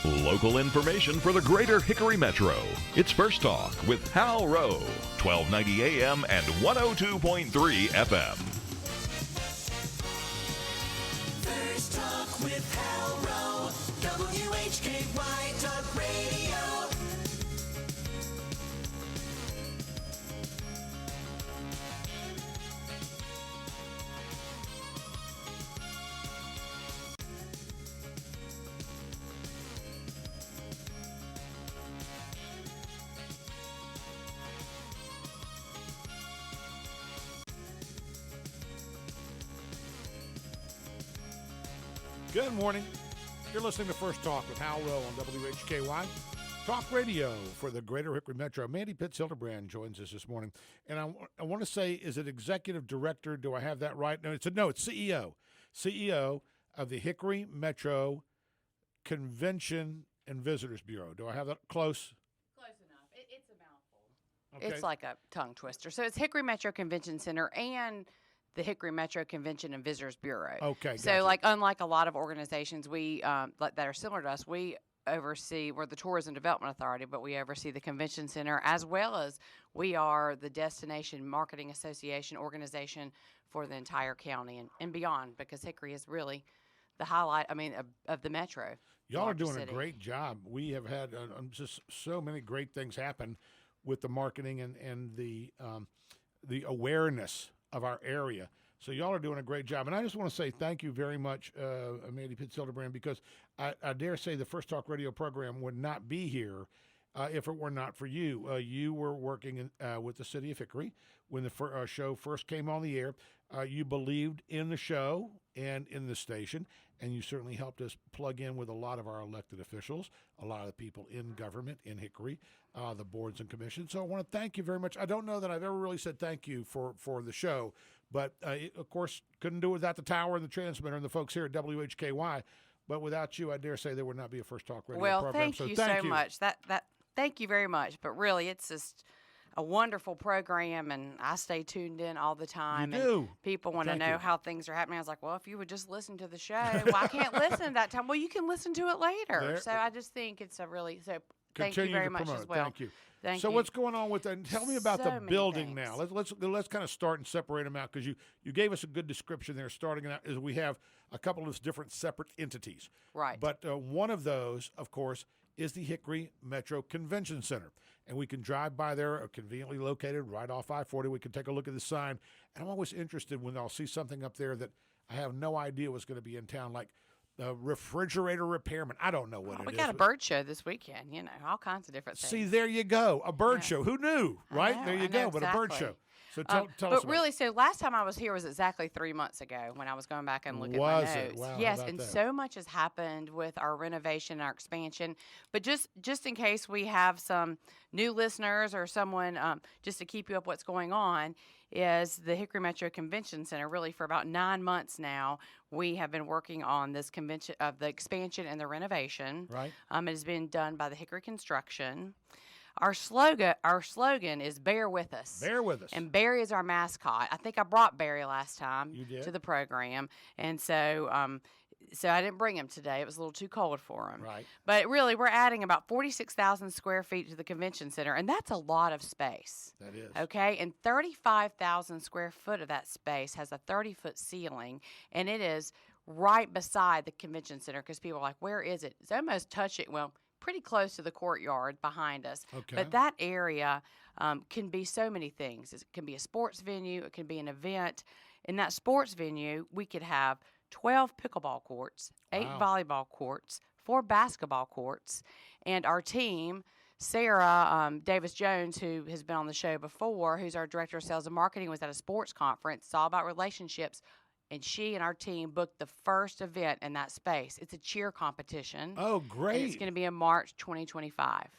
Local information for the greater Hickory Metro. It's First Talk with Hal Rowe, 1290 AM and 102.3 FM. First Talk with Hal Rowe, WHKY Talk Radio. Good morning. You're listening to First Talk with Hal Rowe on WHKY. Talk radio for the greater Hickory Metro. Mandy Pitts-Hildebrand joins us this morning. And I want to say, is it executive director? Do I have that right? No, it's CEO. CEO of the Hickory Metro Convention and Visitors Bureau. Do I have that close? Close enough. It's a mouthful. Okay. It's like a tongue twister. So it's Hickory Metro Convention Center and the Hickory Metro Convention and Visitors Bureau. Okay, So, gotcha. unlike a lot of organizations that are similar to us, we're the Tourism Development Authority, but we oversee the Convention Center, as well as we are the Destination Marketing Association organization for the entire county and beyond, because Hickory is really the highlight, of the metro. Y'all are doing city. a great job. We have had just so many great things happen with the marketing and the awareness of our area. So y'all are doing a great job. And I just want to say thank you very much, Mandy Pitts-Hildebrand, because I dare say the First Talk radio program would not be here if it were not for you. You were working with the city of Hickory when the show first came on the air. You believed in the show and in the station, and you certainly helped us plug in with a lot of our elected officials, a lot of the people in government in Hickory, the boards and commissions. So I want to thank you very much. I don't know that I've ever really said thank you for the show, but of course, couldn't do it without the tower and the transmitter and the folks here at WHKY. But without you, I dare say there would not be a First Talk radio program. Thank you so much. Thank you very much. But really, it's just a wonderful program, and I stay tuned in all the time. You do. And people want to Thank know you. how things are happening. I was like, well, if you would just listen to the show, well, I can't listen at that time. Well, you can listen to it later. So I just think it's a really thank you Continue very to much promote. as well. Thank you. Thank so you. what's going on with that? Tell me about So the many building things. now. Let's kind of start and separate them out, because you gave us a good description there. Starting out is we have a couple of different separate entities. Right. But one of those, of course, is the Hickory Metro Convention Center. And we can drive by there, conveniently located right off I-40. We can take a look at the sign. And I'm always interested when I'll see something up there that I have no idea what's going to be in town, like refrigerator repairman. I don't know what it is. We got a bird show this weekend, all kinds of different things. See, there you go. A bird show. Who knew, right? know, there you I go, know but a bird exactly. show. So tell us but about really, it. so last time I was here was exactly 3 months ago when I was going back and looking at Was my it? notes. Wow, how yes, about and that? so much has happened with our renovation and our expansion. But just in case we have some new listeners or someone, just to keep you up what's going on, is the Hickory Metro Convention Center. Really, for about 9 months now, we have been working on this convention of the expansion and the renovation. Right. It has been done by the Hickory Construction. Our slogan is "Bear with us." Bear with us. And Barry is our mascot. I think I brought Barry last time You did? to the program, and so I didn't bring him today. It was a little too cold for him. Right. But really, we're adding about 46,000 square feet to the convention center, and that's a lot of space. That is. Okay, and 35,000 square foot of that space has a 30-foot ceiling, and it is right beside the convention center, because people are like, where is it? It's almost touching, well, pretty close to the courtyard behind us. Okay. But that area can be so many things. It can be a sports venue. It can be an event. In that sports venue, we could have 12 pickleball courts, 8 Wow. volleyball courts, 4 basketball courts, and our team, Sarah Davis-Jones, who has been on the show before, who's our Director of Sales and Marketing, was at a sports conference. It's all about relationships. And she and our team booked the first event in that space. It's a cheer competition. Oh, And great. it's going to be in March 2025.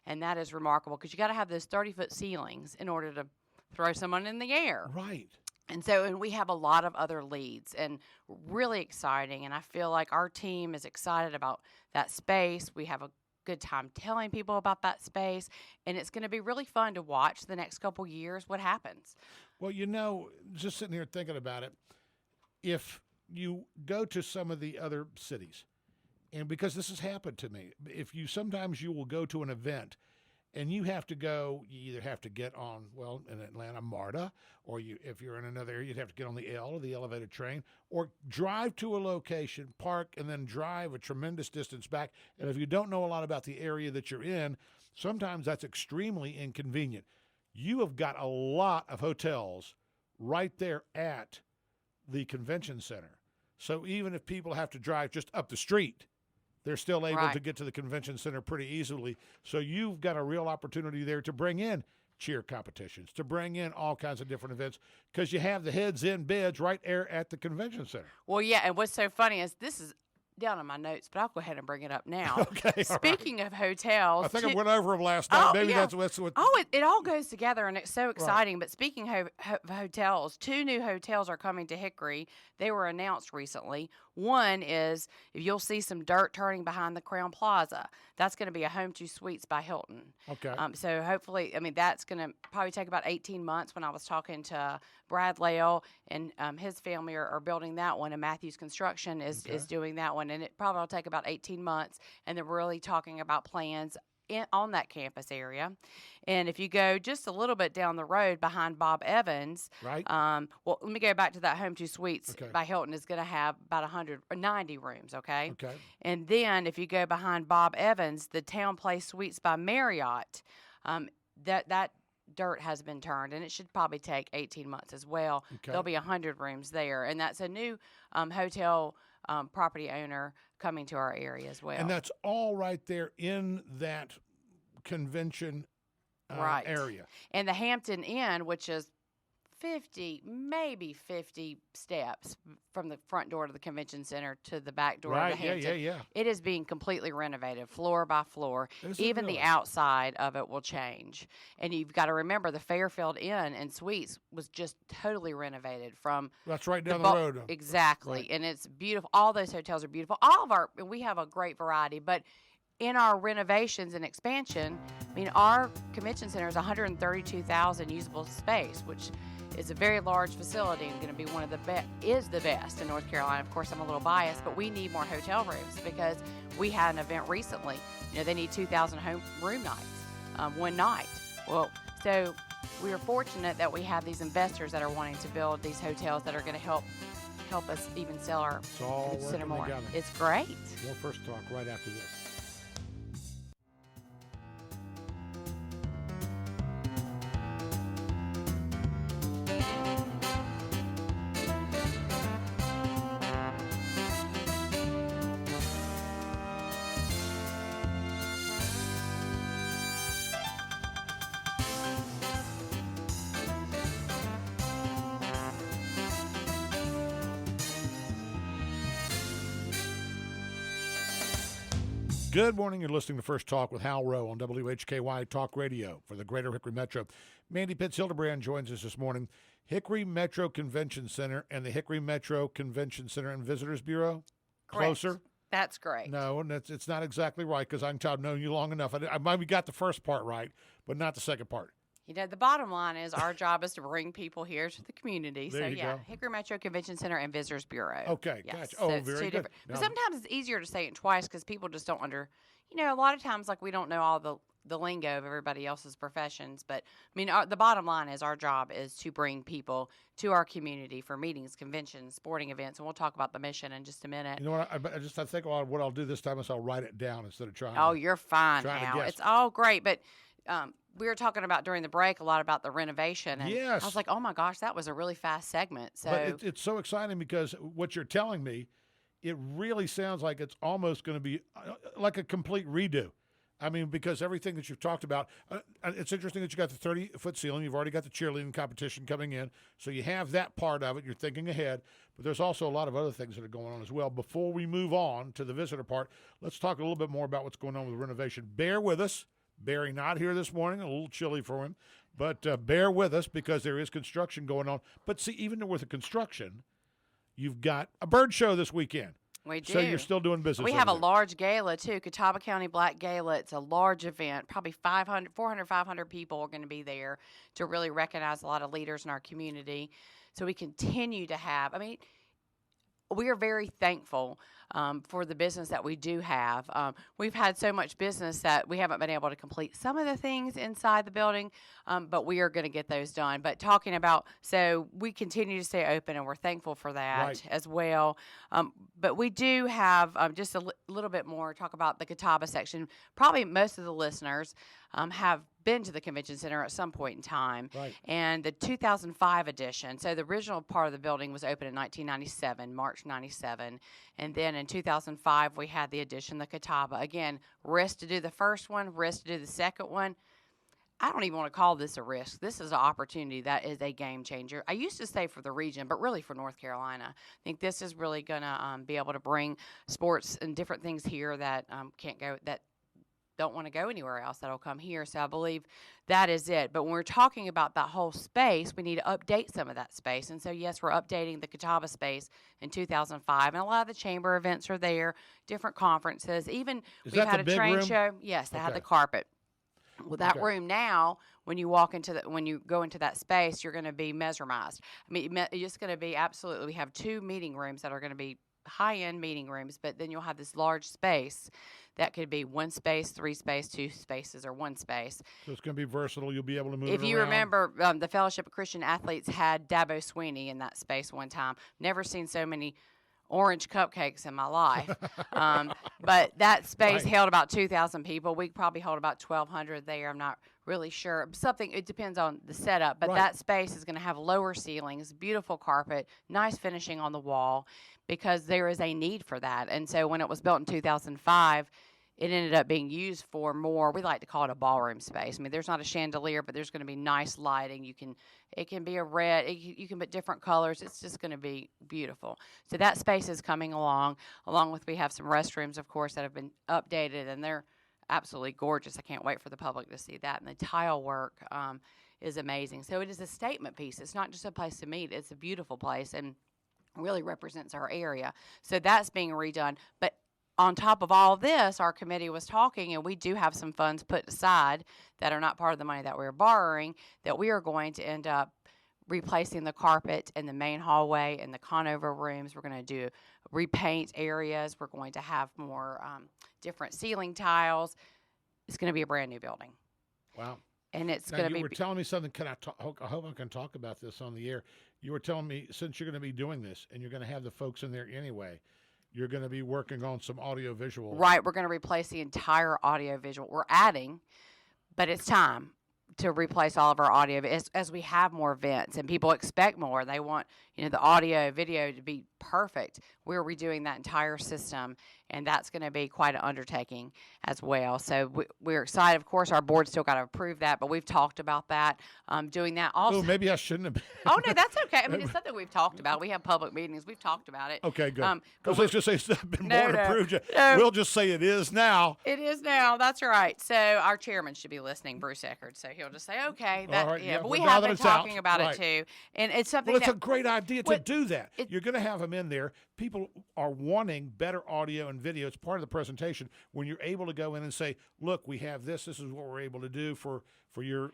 And that is remarkable, because you got to have those 30-foot ceilings in order to throw someone in the air. Right. And we have a lot of other leads, and really exciting. And I feel like our team is excited about that space. We have a good time telling people about that space, and it's going to be really fun to watch the next couple years what happens. Well, just sitting here thinking about it, if you go to some of the other cities And because this has happened to me, sometimes you will go to an event and you have to go, you either have to get on, well, in Atlanta, MARTA, or if you're in another area, you'd have to get on the L, or the elevated train, or drive to a location, park, and then drive a tremendous distance back. And if you don't know a lot about the area that you're in, sometimes that's extremely inconvenient. You have got a lot of hotels right there at the convention center. So even if people have to drive just up the street, they're still able to get to the convention center pretty easily. So you've got a real opportunity there to bring in cheer competitions, to bring in all kinds of different events, because you have the heads in beds right there at the convention center. Well, yeah, and what's so funny is this is down in my notes, but I'll go ahead and bring it up now. Okay. Speaking of hotels, I think I went over them last night. Maybe yeah. that's what. Oh, it all goes together, and it's so exciting. But speaking of hotels, 2 new hotels are coming to Hickory. They were announced recently. One is, you'll see some dirt turning behind the Crown Plaza. That's going to be a Home 2 Suites by Hilton. Okay. So hopefully, that's going to probably take about 18 months. When I was talking to Brad Lale and his family are building that one, and Matthews Construction is doing that one, and it probably will take about 18 months. And they're really talking about plans on that campus area. And if you go just a little bit down the road behind Bob Evans, right? Well, let me go back to that Home 2 Suites by Hilton is going to have about 190 rooms, okay? Okay. And then if you go behind Bob Evans, the Town Place Suites by Marriott, that dirt has been turned, and it should probably take 18 months as well. Okay. There'll be 100 rooms there, and that's a new hotel property owner coming to our area as well. And that's all right there in that convention area. And the Hampton Inn, which is 50 steps from the front door to the convention center to the back door of the Hampton. Yeah. It is being completely renovated, floor by floor. Even really? the outside of it will change. And you've got to remember, the Fairfield Inn and Suites was just totally renovated from. That's right down the road. Exactly. Right. And it's beautiful. All those hotels are beautiful. We have a great variety, but in our renovations and expansion, our convention center is 132,000 usable space, which is a very large facility and going to be one of the best in North Carolina. Of course, I'm a little biased, but we need more hotel rooms because we had an event recently. They need 2,000 room nights, one night. Well, so we are fortunate that we have these investors that are wanting to build these hotels that are going to help us even sell our center more. Together. It's great. More First Talk right after this. Good morning. You're listening to First Talk with Hal Rowe on WHKY Talk Radio for the Greater Hickory Metro. Mandy Pitts-Hildebrand joins us this morning. Hickory Metro Convention Center and the Hickory Metro Convention Center and Visitors Bureau. Correct. Closer? That's great. No, and it's not exactly right because I've known you long enough. I maybe got the first part right, but not the second part. The bottom line is our job is to bring people here to the community. There you go. Hickory Metro Convention Center and Visitors Bureau. Okay, yes. gotcha. So Oh, it's very two good. But sometimes it's easier to say it twice because people just don't a lot of times, we don't know all the lingo of everybody else's professions. But, the bottom line is our job is to bring people to our community for meetings, conventions, sporting events, and we'll talk about the mission in just a minute. You know what? I think what I'll do this time is I'll write it down instead of trying. Oh, you're fine now. It's all great, but we were talking about during the break a lot about the renovation, and yes. I was like, oh my gosh, that was a really fast segment. So, but it's so exciting because what you're telling me, it really sounds like it's almost going to be like a complete redo. Because everything that you've talked about, it's interesting that you got the 30-foot ceiling. You've already got the cheerleading competition coming in. So you have that part of it. You're thinking ahead. But there's also a lot of other things that are going on as well. Before we move on to the visitor part, let's talk a little bit more about what's going on with the renovation. Bear with us. Barry not here this morning, a little chilly for him. But bear with us because there is construction going on. But see, even with the construction, you've got a bird show this weekend. We do. So you're still doing business. We have a large gala, too, Catawba County Black Gala. It's a large event. Probably 500 people are going to be there to really recognize a lot of leaders in our community. So we continue to have, we are very thankful for the business that we do have. We've had so much business that we haven't been able to complete some of the things inside the building, but we are going to get those done. But talking about, so we continue to stay open, and we're thankful for that Right. as well. But we do have just a little bit more talk about the Catawba section. Probably most of the listeners have been to the convention center at some point in time. Right. And the 2005 edition, so the original part of the building was open in 1997, March 97. And then in 2005, we had the addition, the Catawba. Again, risk to do the first one, risk to do the second one. I don't even want to call this a risk. This is an opportunity that is a game changer. I used to say for the region, but really for North Carolina. I think this is really going to be able to bring sports and different things here that can't go, that don't want to go anywhere else, that'll come here. So I believe that is it. But when we're talking about that whole space, we need to update some of that space. And so, yes, we're updating the Catawba space in 2005. And a lot of the chamber events are there, different conferences. Even Is we've that had the a big train room? show. Yes, they had Okay. the carpet. Well, that Okay. room now, when you walk into when you go into that space, you're going to be mesmerized. I mean, it's just going to be absolutely. We have 2 meeting rooms that are going to be high-end meeting rooms, but then you'll have this large space that could be 1 space, 3 space, 2 spaces, or 1 space. So it's going to be versatile. You'll be able to move If it you around. remember, the Fellowship of Christian Athletes had Dabo Sweeney in that space one time. Never seen so many orange cupcakes in my life. But that space Right. held about 2,000 people. We probably hold about 1,200 there. I'm not really sure. It depends on the setup. But Right. that space is going to have lower ceilings, beautiful carpet, nice finishing on the wall, because there is a need for that. And so when it was built in 2005, it ended up being used for more, we like to call it a ballroom space. I mean, there's not a chandelier, but there's going to be nice lighting. It can be a red, you can put different colors. It's just going to be beautiful. So that space is coming along with, we have some restrooms, of course, that have been updated, and they're absolutely gorgeous. I can't wait for the public to see that. And the tile work is amazing. So it is a statement piece. It's not just a place to meet. It's a beautiful place and really represents our area. So that's being redone. But on top of all this, our committee was talking, and we do have some funds put aside that are not part of the money that we're borrowing, that we are going to end up replacing the carpet in the main hallway and the conover rooms. We're going to do repaint areas. We're going to have more different ceiling tiles. It's going to be a brand new building. Wow. And it's Now, going to you be were telling me something. Can I talk? I hope I can talk about this on the air. You were telling me, since you're going to be doing this and you're going to have the folks in there anyway, you're going to be working on some audio visual. right. We're going to replace the entire audio visual. We're adding, but it's time to replace all of our audio as we have more events and people expect more. They want, the audio, video to be perfect. We're redoing that entire system, and that's going to be quite an undertaking as well. So we're excited. Of course, our board's still got to approve that, but we've talked about that, doing that also. Oh, maybe I shouldn't have been. Oh, no, that's okay. I mean, it's something we've talked about. We have public meetings. We've talked about it. Okay, good. but Because let's just say it's not been No, board no, approved yet. no. We'll just say it is now. It is now. That's right. So our chairman should be listening, Bruce Eckert. So he'll just say, okay. All right, yeah, But well, we now have that been it's out, talking about right. it too. And it's something Well, it's a that great idea to What- do that. it- You're going to have them in there. People are wanting better audio and video. It's part of the presentation when you're able to go in and say, look, we have this. This is what we're able to do for your,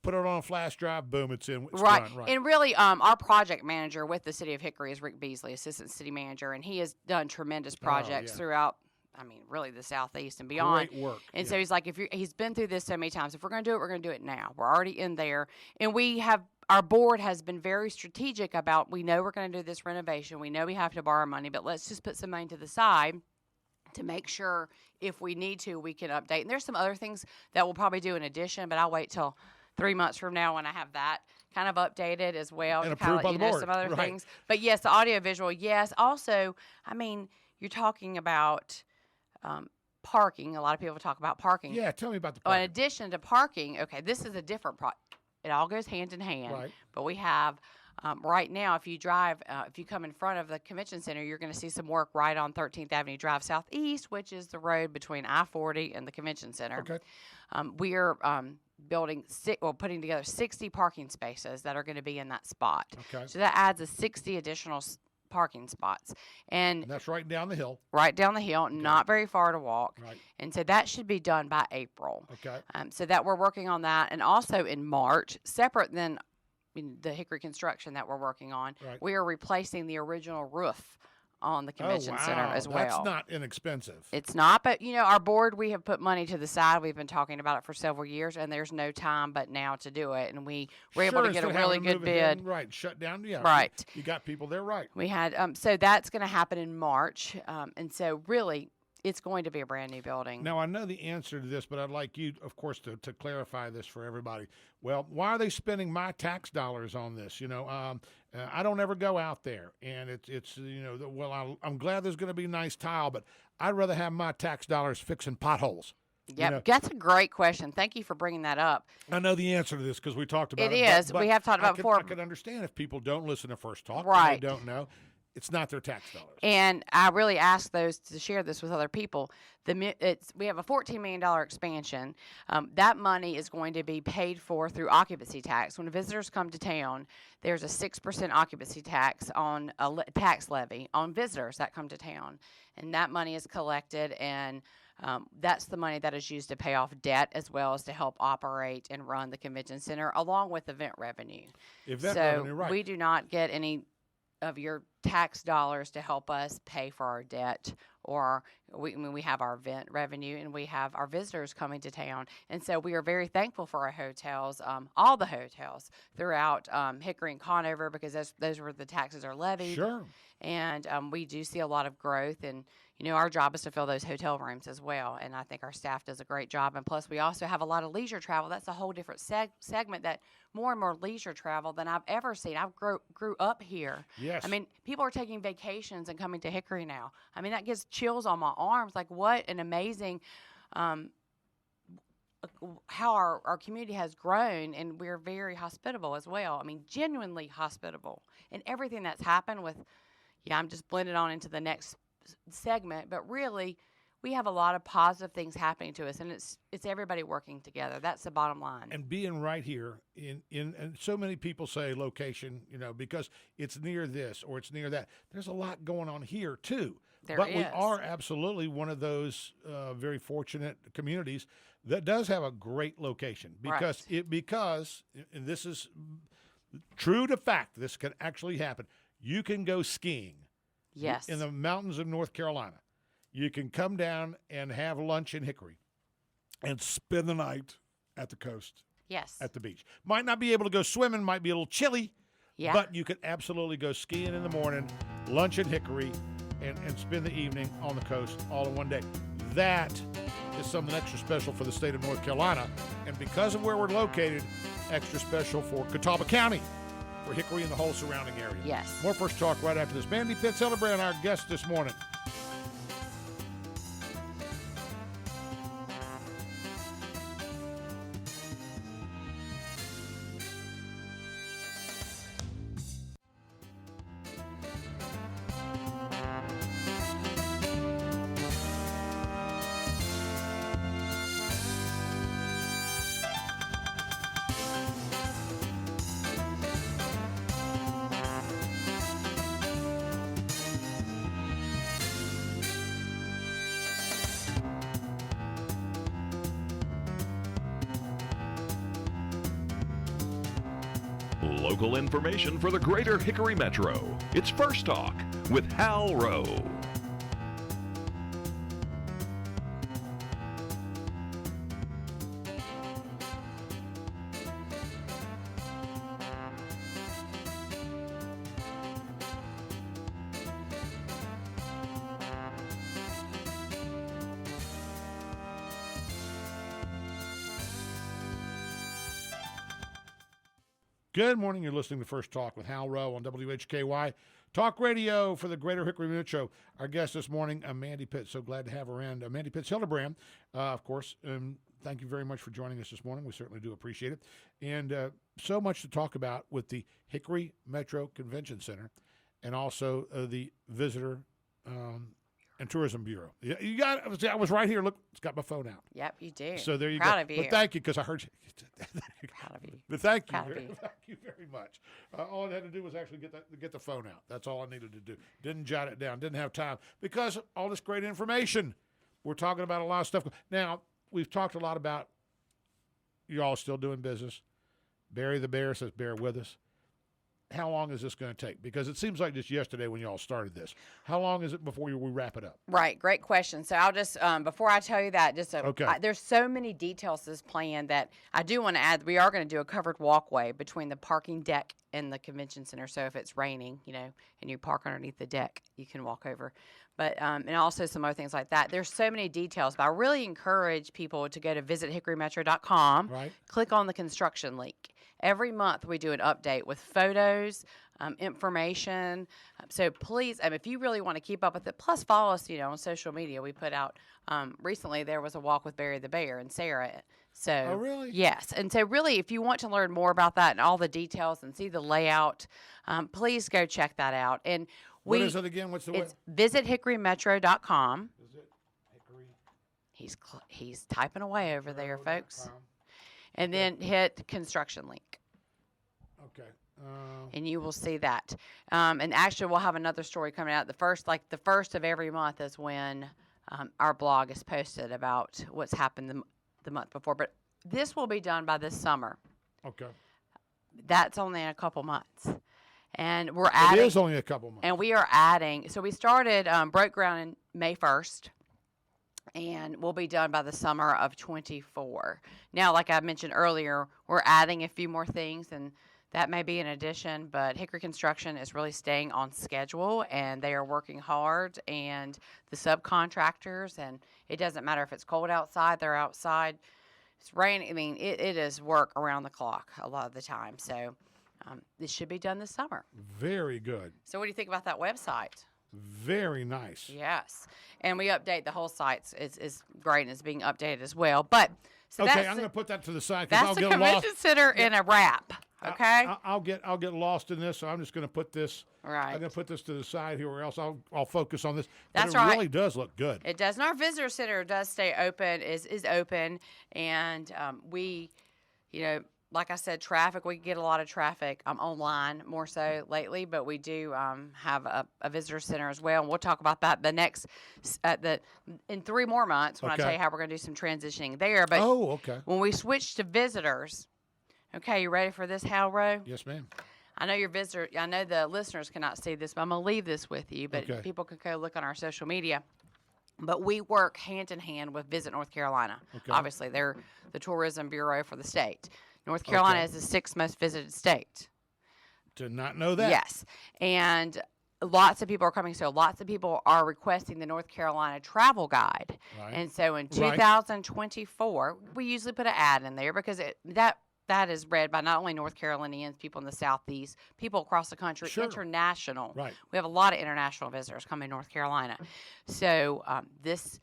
put it on a flash drive. Boom, it's in. It's right. done. Right. And really, our project manager with the city of Hickory is Rick Beasley, assistant city manager, and he has done tremendous projects yeah. throughout, really the Southeast and beyond. Great work. And yeah. so he's like, he's been through this so many times. If we're going to do it, we're going to do it now. We're already in there. And our board has been very strategic about, we know we're going to do this renovation. We know we have to borrow money, but let's just put some money to the side to make sure if we need to, we can update. And there's some other things that we'll probably do in addition, but I'll wait till 3 months from now when I have that kind of updated as well. And to kind of approved by let you the know board. some other Right. things. But yes, the audio visual, yes. Also, you're talking about parking. A lot of people talk about parking. Yeah, tell me about the Oh, in parking. addition to parking, okay, this is a different it all goes hand in hand. Right. But we have right now, if you come in front of the convention center, you're going to see some work right on 13th Avenue Drive Southeast, which is the road between I-40 and the convention center. Okay. We are putting together 60 parking spaces that are going to be in that spot. Okay. So that adds 60 additional parking spots. And that's right down the hill. Right down the hill, not very far to walk. Right. And so that should be done by April. Okay. So that we're working on that. And also in March, separate than the Hickory construction that we're working on. Right. We are replacing the original roof on the convention center as well. That's not inexpensive. It's not, but our board, we have put money to the side. We've been talking about it for several years, and there's no time but now to do it. And we were able to get a really good bid. Right, shut down. Yeah, Right. You got people there, right? We had so that's going to happen in March, and so really it's going to be a brand new building. Now, I know the answer to this, but I'd like you, of course, to clarify this for everybody. Well, why are they spending my tax dollars on this? I don't ever go out there, and it's I'm glad there's going to be nice tile, but I'd rather have my tax dollars fixing potholes. Yep, that's a great question. Thank you for bringing that up. I know the answer to this because we talked about it. It is. We have talked about it before. I could understand if people don't listen to First Talk. Right. They don't know. It's not their tax dollars. And I really ask those to share this with other people. We have a $14 million expansion. That money is going to be paid for through occupancy tax. When visitors come to town, there's a 6% occupancy tax on a tax levy on visitors that come to town. And that money is collected, and that's the money that is used to pay off debt as well as to help operate and run the convention center, along with event revenue. Revenue, right. We do not get any of your tax dollars to help us pay for our debt, or we have our event revenue and we have our visitors coming to town. And so we are very thankful for our hotels, all the hotels throughout Hickory and Conover, because those where the taxes are levied. Sure. And we do see a lot of growth, and our job is to fill those hotel rooms as well. And I think our staff does a great job. And plus, we also have a lot of leisure travel. That's a whole different segment, that more and more leisure travel than I've ever seen. I grew up here. Yes. I mean, people are taking vacations and coming to Hickory now. I mean, that gives chills on my arms. Like, what an amazing how our community has grown, and we're very hospitable as well. I mean, genuinely hospitable. And everything that's happened with, I'm just blending on into the next segment, but really we have a lot of positive things happening to us, and it's everybody working together. That's the bottom line. And being right here and so many people say location, because it's near this or it's near that. There's a lot going on here too. But we are absolutely one of those very fortunate communities that does have a great location, because and this is true to fact, this can actually happen. You can go skiing. Yes. In the mountains of North Carolina. You can come down and have lunch in Hickory and spend the night at the coast. Yes. At the beach. Might not be able to go swimming, might be a little chilly, but you could absolutely go skiing in the morning, lunch in Hickory, and spend the evening on the coast all in one day. That is something extra special for the state of North Carolina. And because of where we're located, extra special for Catawba County, for Hickory and the whole surrounding area. Yes. More First Talk right after this. Mandy Pitts-Hildebrand, our guest this morning. Local information for the greater Hickory Metro. It's First Talk with Hal Rowe. Good morning. You're listening to First Talk with Hal Rowe on WHKY Talk Radio for the Greater Hickory Metro. Our guest this morning, Mandy Pitts. So glad to have her in. Mandy Pitts-Hildebrand, of course. Thank you very much for joining us this morning. We certainly do appreciate it. And so much to talk about with the Hickory Metro Convention Center and also the Visitor and Tourism Bureau. You got. I was right here. Look, it's got my phone out. Yep, you do. So there you Proud go. of you. But thank you, because I heard you. Proud of you. But thank you. Proud of you. Thank you very much. All I had to do was actually get the phone out. That's all I needed to do. Didn't jot it down. Didn't have time, because all this great information. We're talking about a lot of stuff. Now, we've talked a lot about you all still doing business. Barry the Bear says, bear with us. how long is this going to take? Because it seems like just yesterday when you all started this. How long is it before we wrap it up? Right, great question. So I'll just before I tell you that, Okay. There's so many details to this plan that I do want to add. We are going to do a covered walkway between the parking deck and the convention center. So if it's raining, and you park underneath the deck, you can walk over. But and also some other things like that. There's so many details, but I really encourage people to go to visithickorymetro.com. Right. Click on the construction link. Every month we do an update with photos, information. So please, if you really want to keep up with it, plus follow us, on social media. We put out recently there was a walk with Barry the Bear and Sarah. So Oh, really? Yes. And so really, if you want to learn more about that and all the details and see the layout, please go check that out. And What is it again? What's the it's visithickorymetro.com. Visit Hickory. He's typing away over there, folks. And then hit construction link. Okay. And you will see that. And actually, we'll have another story coming out. The first of every month is when our blog is posted about what's happened the month before. But this will be done by this summer. Okay. That's only in a couple months. And we're adding. It is only a couple months. And we are adding. So we started, broke ground in May 1st. And we'll be done by the summer of 24. Now, like I mentioned earlier, we're adding a few more things, and that may be an addition, but Hickory Construction is really staying on schedule, and they are working hard, and the subcontractors, and it doesn't matter if it's cold outside, they're outside. It's raining. It is work around the clock a lot of the time. So this should be done this summer. Very good. So what do you think about that website? Very nice. Yes. And we update the whole site. It's great, and it's being updated as well. But so Okay, that's I'm going to put that to the side because that's I'll the get convention lost. center in a wrap. Okay. I'll get lost in this, so I'm just going to put this. Right. I'm going to put this to the side here, or else I'll focus on this. That's but it right. really does look good. It does. And our visitor center does stay open. Is open, and we, like I said, traffic. We get a lot of traffic online more so lately, but we do have a visitor center as well, and we'll talk about that in 3 more months when I Okay. tell you how we're going to do some transitioning there. But Oh, okay. when we switch to visitors, okay, you ready for this, Hal Rowe? Yes, ma'am. I know the listeners cannot see this, but I'm going to leave this with you. But Okay. people can go look on our social media. But we work hand in hand with Visit North Carolina. Okay. Obviously, they're the tourism bureau for the state. North Carolina Okay. is the 6th most visited state. Did not know that. Yes. And lots of people are coming. So lots of people are requesting the North Carolina travel guide. Right. And so in Right. 2024, we usually put an ad in there because that is read by not only North Carolinians, people in the Southeast, people across the country, Sure. international. Right. We have a lot of international visitors coming to North Carolina. So this,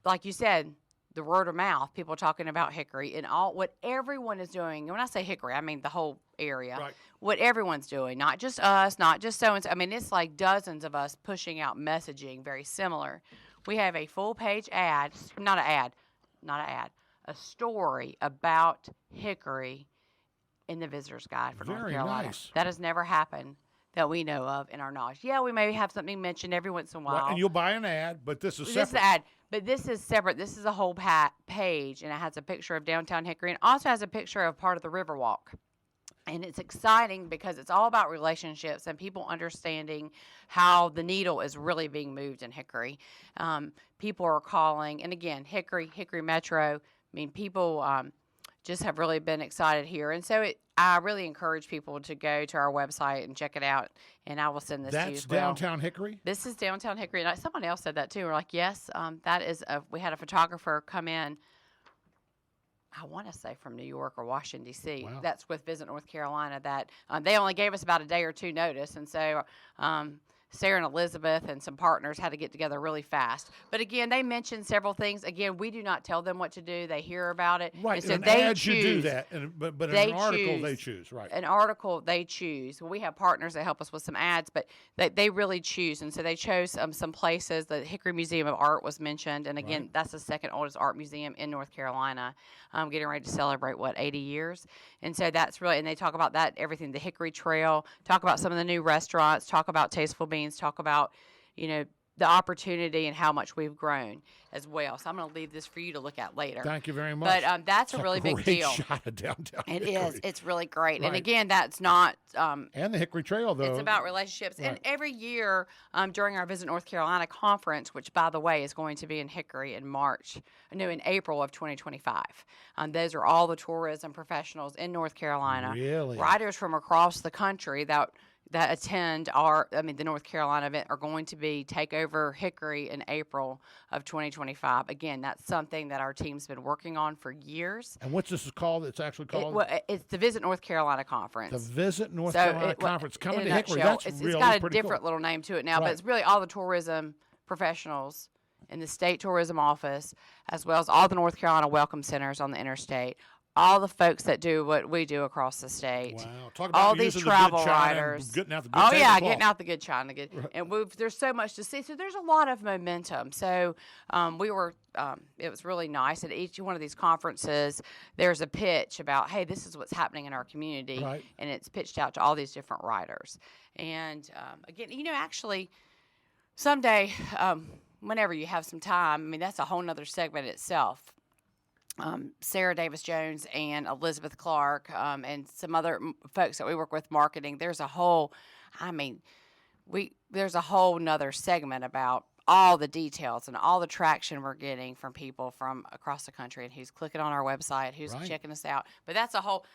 like you said, the word of mouth, people talking about Hickory and what everyone is doing. And when I say Hickory, I mean the whole area. Right. What everyone's doing, not just us, not just so-and-so. I mean, it's like dozens of us pushing out messaging very similar. We have a full-page ad, not an ad, a story about Hickory in the visitor's guide for North Very Carolina. nice. That has never happened that we know of in our knowledge. Yeah, we may have something mentioned every once in a while. Right, and you'll buy an ad, but this is This separate. is the ad, but this is separate. This is a whole page, and it has a picture of downtown Hickory, and also has a picture of part of the Riverwalk. And it's exciting because it's all about relationships and people understanding how the needle is really being moved in Hickory. People are calling, and again, Hickory Metro. I mean, people just have really been excited here, and so I really encourage people to go to our website and check it out. And I will send this to you That's as well. downtown Hickory? This is downtown Hickory. And someone else said that too. We're like, yes, that is. We had a photographer come in. I want to say from New York or Washington, D.C. Wow. That's with Visit North Carolina. That they only gave us about a day or two notice, and so Sarah and Elizabeth and some partners had to get together really fast. But again, they mentioned several things. Again, we do not tell them what to do. They hear about it. Right. And so an they ad choose. should do that, but in They an article choose. they choose. Right. An article they choose. Well, we have partners that help us with some ads, but they really choose. And so they chose some places. The Hickory Museum of Art was mentioned. And again, Right. that's the second oldest art museum in North Carolina, getting ready to celebrate, 80 years. And so that's really, and they talk about that, everything, the Hickory Trail, talk about some of the new restaurants, talk about Tasteful Beans, talk about, the opportunity and how much we've grown as well. So I'm going to leave this for you to look at later. Thank you very much. But that's It's a really big great deal. shot of downtown It Hickory. is. It's really great. Right. And again, that's not. And the Hickory Trail, though. It's about relationships. Right. And every year during our Visit North Carolina conference, which, by the way, is going to be in Hickory in in April of 2025. Those are all the tourism professionals in North Carolina. Really? Writers from across the country that attend the North Carolina event are going to take over Hickory in April of 2025. Again, that's something that our team's been working on for years. And what's this called? It's actually called? It's the Visit North Carolina Conference. The Visit North Carolina Conference. Coming in a to Hickory. nutshell, That's it's really got a pretty different cool. little name to it now, Right. but it's really all the tourism professionals in the state tourism office, as well as all the North Carolina welcome centers on the interstate, all the folks that do what we do across the state. Wow. Talk about All these using travel the good china and writers. getting out the good Oh yeah, tablecloth. getting out the good china. And there's so much to see. So there's a lot of momentum. So it was really nice. At each one of these conferences, there's a pitch about, hey, this is what's happening in our community. Right. And it's pitched out to all these different writers. And again, actually, someday, whenever you have some time, that's a whole nother segment itself. Sarah Davis Jones and Elizabeth Clark and some other folks that we work with marketing. There's a whole, there's a whole nother segment about all the details and all the traction we're getting from people from across the country and who's clicking on our website, who's Right. checking us out. But that's a whole,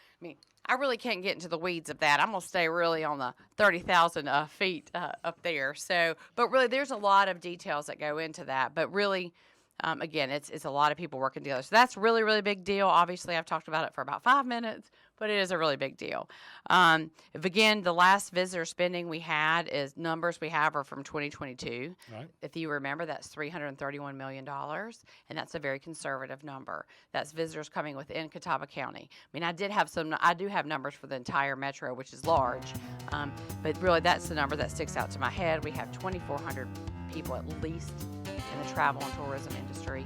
I really can't get into the weeds of that. I'm going to stay really on the 30,000 feet up there. So, but really there's a lot of details that go into that. But really, again, it's a lot of people working together. So that's really, really big deal. Obviously, I've talked about it for about 5 minutes, but it is a really big deal. Again, the last visitor spending we had numbers we have are from 2022. Right. If you remember, that's $331 million, and that's a very conservative number. That's visitors coming within Catawba County. I do have numbers for the entire metro, which is large, but really that's the number that sticks out to my head. We have 2,400 people at least in the travel and tourism industry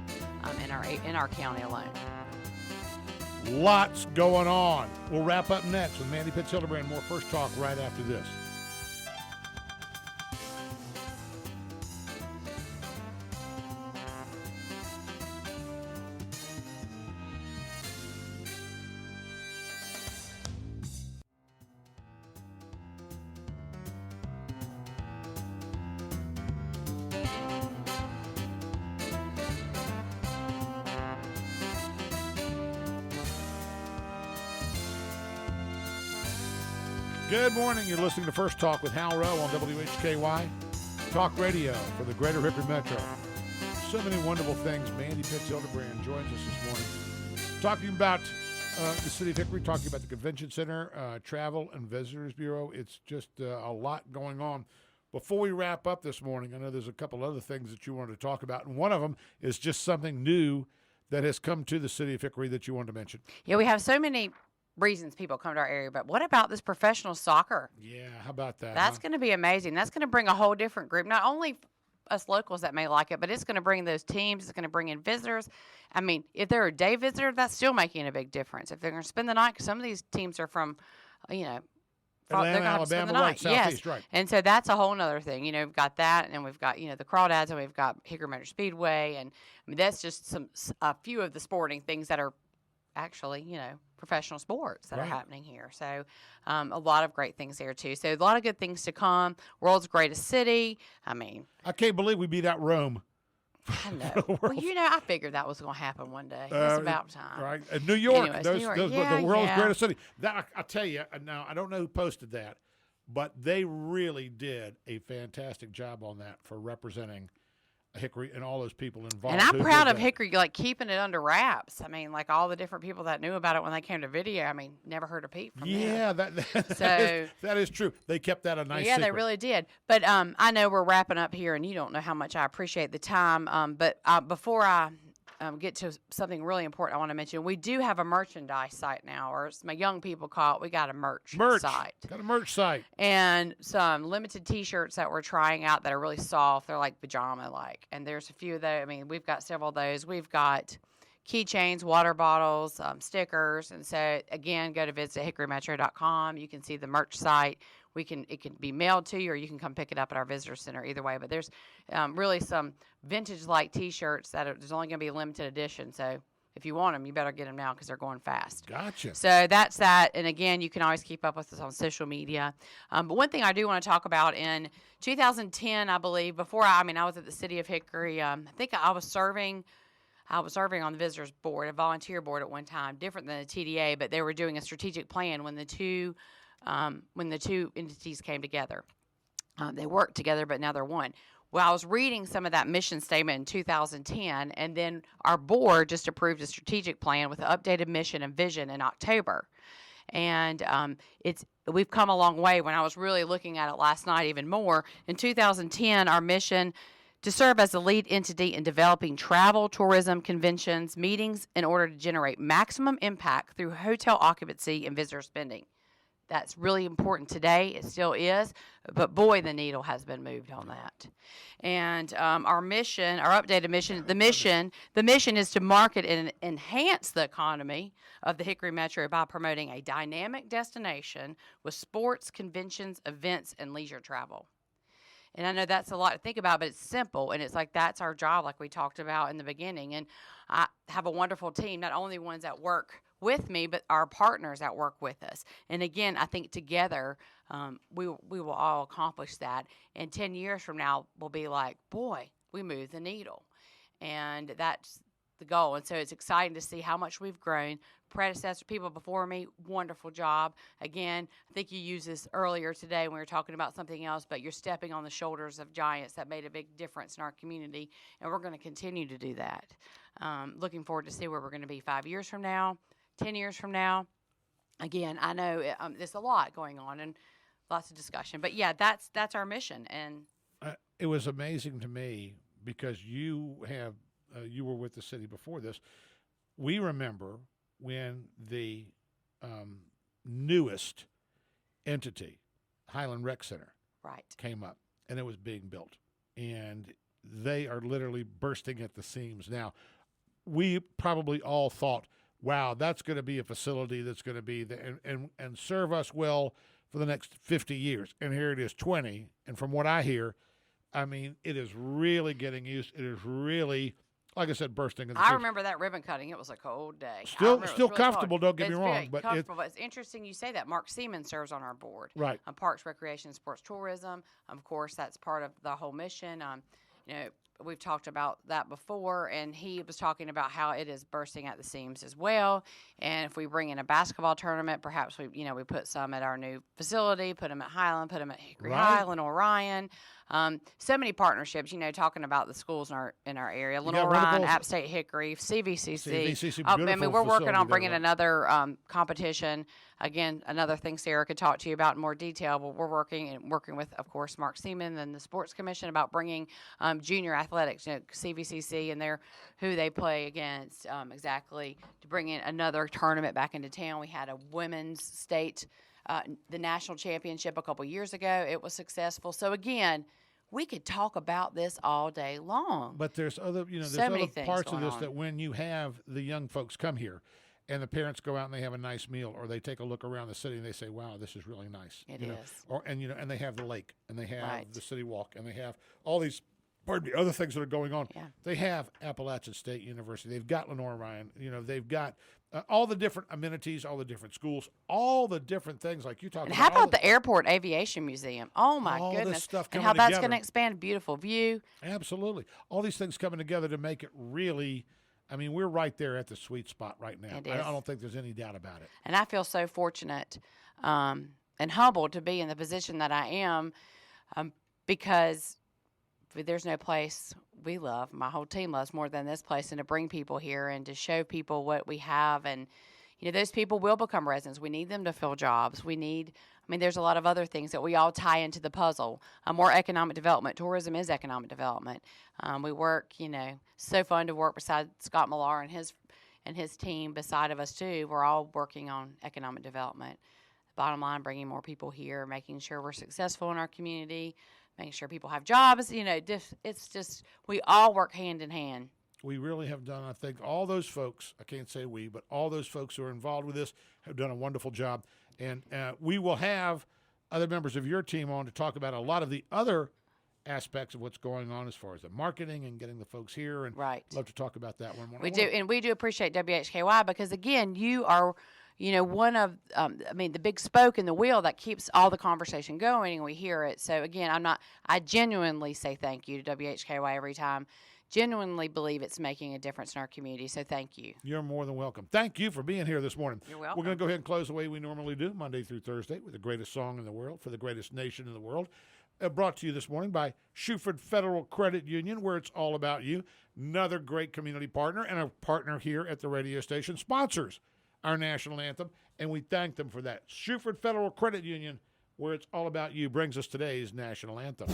in our county alone. Lots going on. We'll wrap up next with Mandy Pitts Hildebrand. More First Talk right after this. Good morning. You're listening to First Talk with Hal Rowe on WHKY. Talk radio for the greater Hickory Metro. So many wonderful things. Mandy Pitts Hildebrand joins us this morning. Talking about the city of Hickory, talking about the Convention Center, Travel and Visitors Bureau. It's just a lot going on. Before we wrap up this morning, I know there's a couple other things that you wanted to talk about, and one of them is just something new that has come to the city of Hickory that you wanted to mention. Yeah, we have so many reasons people come to our area, but what about this professional soccer? Yeah, how about that? That's going to be amazing. That's going to bring a whole different group, not only us locals that may like it, but it's going to bring those teams. It's going to bring in visitors. If they're a day visitor, that's still making a big difference. If they're going to spend the night, because some of these teams are from, Atlanta, they're going to have to spend Alabama, the night. right, Southeast, yes. right. And so that's a whole other thing. We've got that, and we've got, the Crawdads, and we've got Hickory Motor Speedway, and that's just a few of the sporting things that are actually, professional sports that are happening here. So a lot of great things there, too. So a lot of good things to come. World's greatest city. I can't believe we beat out Rome. I know. Well, I figured that was going to happen one day. It's about time. Right. And New York, Anyways, those, New York. those Yeah, the world's yeah. greatest city. That I'll tell you, now, I don't know who posted that, but they really did a fantastic job on that for representing Hickory and all those people involved. And I'm who proud did of that. Hickory, keeping it under wraps. All the different people that knew about it when they came to video. Never heard a peep from them. Yeah, that is true. They kept that a nice Yeah, secret. they really did. But I know we're wrapping up here, and you don't know how much I appreciate the time. But before I get to something really important I want to mention, we do have a merchandise site now, or as my young people call it, we got a merch site. Got a merch site. And some limited T-shirts that we're trying out that are really soft. They're like pajama-like. And there's a few of those. We've got several of those. We've got keychains, water bottles, stickers. And so, again, go to visit hickorymetro.com. You can see the merch site. It can be mailed to you, or you can come pick it up at our visitor center. Either way, but there's really some vintage-like T-shirts there's only going to be a limited edition. So if you want them, you better get them now because they're going fast. Gotcha. So that's that. And again, you can always keep up with us on social media. But one thing I do want to talk about, in 2010, I believe, I was at the City of Hickory. I think I was serving on the visitors board, a volunteer board at one time, different than the TDA, but they were doing a strategic plan when the two entities came together. They worked together, but now they're one. Well, I was reading some of that mission statement in 2010, and then our board just approved a strategic plan with an updated mission and vision in October. And we've come a long way. When I was really looking at it last night even more, in 2010, our mission to serve as the lead entity in developing travel, tourism, conventions, meetings in order to generate maximum impact through hotel occupancy and visitor spending. That's really important today. It still is, but boy, the needle has been moved on that. And our updated mission, the mission is to market and enhance the economy of the Hickory Metro by promoting a dynamic destination with sports, conventions, events, and leisure travel. And I know that's a lot to think about, but it's simple, and it's like that's our job, like we talked about in the beginning. And I have a wonderful team, not only ones that work with me, but our partners that work with us. And again, I think together we will all accomplish that. And 10 years from now, we'll be like, boy, we moved the needle. And that's the goal. And so it's exciting to see how much we've grown. Predecessor people before me, wonderful job. Again, I think you used this earlier today when we were talking about something else, but you're stepping on the shoulders of giants that made a big difference in our community, and we're going to continue to do that. Looking forward to see where we're going to be 5 years from now, 10 years from now. Again, I know there's a lot going on and lots of discussion, but yeah, that's our mission. And it was amazing to me because you were with the city before this. We remember when the newest entity, Highland Rec Center, right, came up, and it was being built, and they are literally bursting at the seams now. We probably all thought, wow, that's going to be a facility that's going to be and serve us well for the next 50 years. And here it is, 20. And from what I hear, I mean, it is really getting used. It is really, like I said, bursting. I remember that ribbon cutting. It was a cold day. Still really comfortable, cold. don't get me It's wrong. very But comfortable. It's interesting you say that. Mark Seaman serves on our board. Right. Parks, Recreation, Sports, Tourism. Of course, that's part of the whole mission. We've talked about that before, and he was talking about how it is bursting at the seams as well. And if we bring in a basketball tournament, perhaps we put some at our new facility, put them at Highland, put them at Hickory High, Lenore Ryan. So many partnerships, talking about the schools in our area. Lenore Ryan, App State Hickory, CVCC. We're working on bringing another competition. Again, another thing Sarah could talk to you about in more detail, but we're working with, of course, Mark Seaman and the Sports Commission about bringing junior athletics, CVCC and who they play against, exactly, to bring in another tournament back into town. We had a women's state, the national championship a couple years ago. It was successful. So again, we could talk about this all day long. But there's other, parts of this that when you have the young folks come here, and the parents go out and they have a nice meal, or they take a look around the city and they say, "Wow, this is really nice." It is. And they have the lake, and they have the city walk, and they have all these, other things that are going on. Yeah. They have Appalachian State University. They've got Lenore Ryan. They've got all the different amenities, all the different schools, all the different things like you talked about. And how about the Airport Aviation Museum? Oh my all goodness! This stuff and how that's going to expand beautiful view. Absolutely, all these things coming together to make it really. I mean, we're right there at the sweet spot right now. I don't think there's any doubt about it. And I feel so fortunate and humbled to be in the position that I am because there's no place we love, my whole team loves more than this place, and to bring people here and to show people what we have. And, those people will become residents. We need them to fill jobs. There's a lot of other things that we all tie into the puzzle. More economic development. Tourism is economic development. We work, so fun to work beside Scott Millar and his team beside of us too. We're all working on economic development. Bottom line, bringing more people here, making sure we're successful in our community, making sure people have jobs. It's just we all work hand in hand. We really have done, I think, all those folks, I can't say we, but all those folks who are involved with this have done a wonderful job. And we will have other members of your team on to talk about a lot of the other aspects of what's going on as far as the marketing and getting the folks here. And Right. love to talk about that one more. We do, and we do appreciate WHKY because, again, you are, one of, the big spoke in the wheel that keeps all the conversation going, and we hear it. So, again, I genuinely say thank you to WHKY every time. Genuinely believe it's making a difference in our community, so thank you. You're more than welcome. Thank you for being here this morning. You're welcome. We're going to go ahead and close the way we normally do, Monday through Thursday, with the greatest song in the world for the greatest nation in the world. Brought to you this morning by Shuford Federal Credit Union, where it's all about you. Another great community partner and a partner here at the radio station, sponsors our national anthem, and we thank them for that. Shuford Federal Credit Union, where it's all about you, brings us today's national anthem.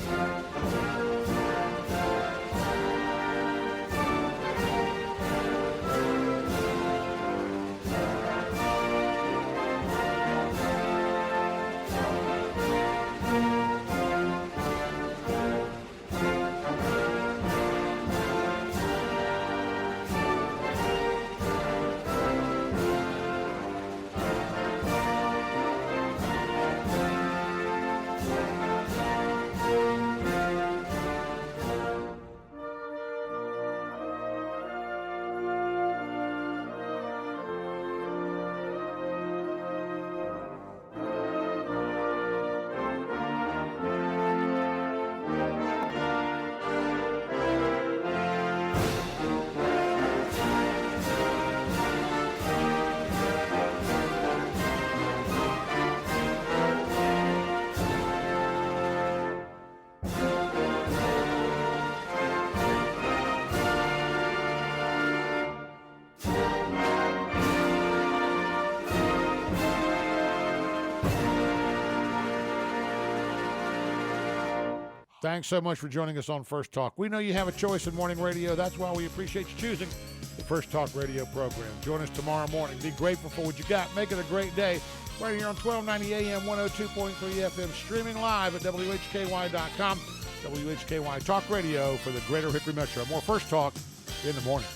Thanks so much for joining us on First Talk. We know you have a choice in morning radio. That's why we appreciate you choosing the First Talk radio program. Join us tomorrow morning. Be grateful for what you got. Make it a great day. Right here on 1290 AM, 102.3 FM, streaming live at WHKY.com. WHKY Talk Radio for the Greater Hickory Metro. More First Talk in the morning.